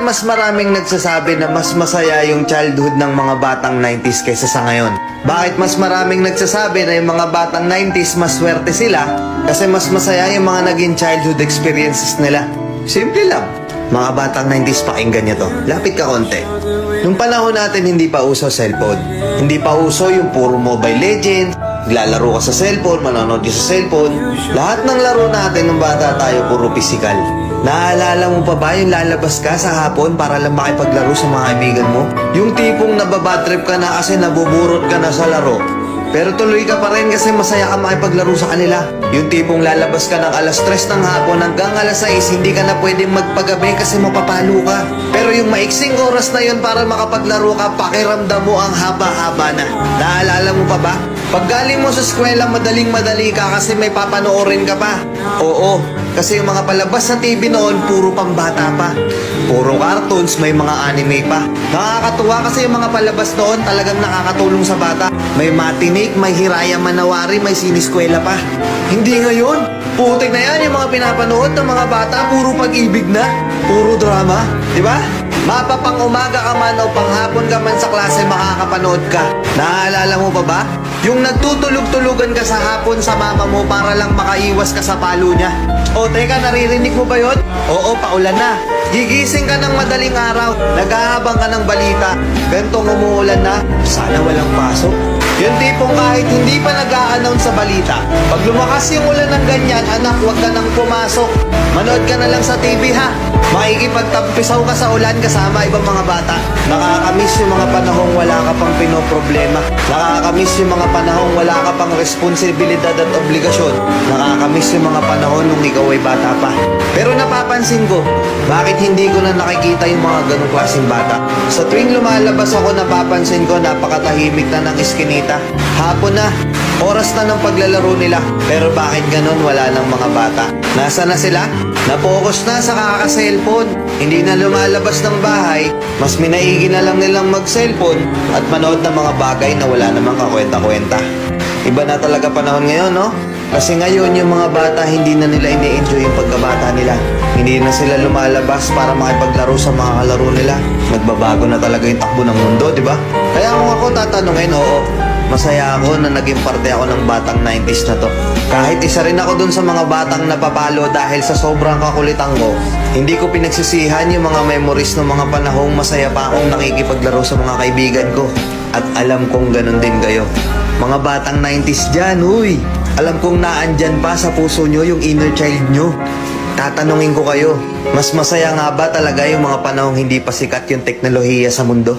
Mas maraming nagsasabi na mas masaya yung childhood ng mga batang 90s kaysa sa ngayon. Bakit mas maraming nagsasabi na yung mga batang 90s mas swerte sila? Kasi mas masaya yung mga naging childhood experiences nila. Simple lang. Mga batang 90s, pakinggan nyo to. Lapit ka konti. Nung panahon natin, hindi pa uso cellphone. Hindi pa uso yung puro Mobile Legends. Naglalaro ka sa cellphone, manonood ka sa cellphone. Lahat ng laro natin nung bata tayo, puro physical. Naalala mo pa ba yung lalabas ka sa hapon para lang makipaglaro sa mga kaibigan mo? Yung tipong nababadtrip ka na kasi nabuburot ka na sa laro. Pero tuloy ka pa rin kasi masaya ka makipaglaro sa kanila. Yung tipong lalabas ka ng alas 3 ng hapon hanggang alas 6, hindi ka na pwedeng magpagabi kasi mapapalo ka. Pero yung maiksing oras na yun para makapaglaro ka, pakiramdam mo ang haba-haba na. Naalala mo pa ba? Pag galing mo sa eskwela, madaling-madali ka kasi may papanoorin ka pa. Oo, kasi yung mga palabas sa TV noon, puro pambata pa. Puro cartoons, may mga anime pa. Nakakatuwa kasi yung mga palabas noon talagang nakakatulong sa bata. May matinik, may Hiraya Manawari, may siniskwela pa. Hindi ngayon. Putik na yan yung mga pinapanood ng mga bata, puro pag-ibig na. Puro drama, di ba? Mapapang umaga ka man o panghapon ka man sa klase, makakapanood ka. Naalala mo pa ba? Yung nagtutulog-tulugan ka sa hapon sa mama mo para lang makaiwas ka sa palo niya. O teka, naririnig mo ba yun? Oo, paulan na. Gigising ka ng madaling araw, naghahabang ka ng balita. Bentong umuulan na, sana walang pasok. Yung tipong kahit hindi pa nag-a-announce sa balita, pag lumakas yung ulan ng ganyan, anak, huwag ka nang pumasok. Manood ka na lang sa TV ha. Makikipagtampisaw ka sa ulan kasama ibang mga bata. Nakakamiss yung mga panahong wala ka pang pinoproblema. Nakakamiss yung mga panahong wala ka pang responsibilidad at obligasyon. Nakakamiss yung mga panahon nung ikaw ay bata pa. Pero napapansin ko, bakit hindi ko na nakikita yung mga ganong klaseng bata? Sa tuwing lumalabas ako, napapansin ko napakatahimik na ng iskinita. Hapon na, oras na ng paglalaro nila. Pero bakit ganon wala ng mga bata? Nasa na sila? Napokus na sa kaka-cellphone. Hindi na lumalabas ng bahay. Mas minaigi na lang nilang mag-cellphone at manood ng mga bagay na wala namang kakwenta-kwenta. Iba na talaga panahon ngayon, no? Kasi ngayon yung mga bata hindi na nila ini-enjoy yung pagkabata nila. Hindi na sila lumalabas para makipaglaro sa mga kalaro nila. Nagbabago na talaga yung takbo ng mundo, di ba? Kaya kung ako tatanungin, oo, masaya ako na naging parte ako ng batang 90s na to. Kahit isa rin ako dun sa mga batang napapalo dahil sa sobrang kakulitan ko, hindi ko pinagsisihan yung mga memories ng mga panahong masaya pa akong nakikipaglaro sa mga kaibigan ko. At alam kong ganun din kayo. Mga batang 90s dyan, huy! Alam kong naandyan pa sa puso nyo yung inner child nyo. Tatanungin ko kayo, mas masaya nga ba talaga yung mga panahong hindi pa sikat yung teknolohiya sa mundo?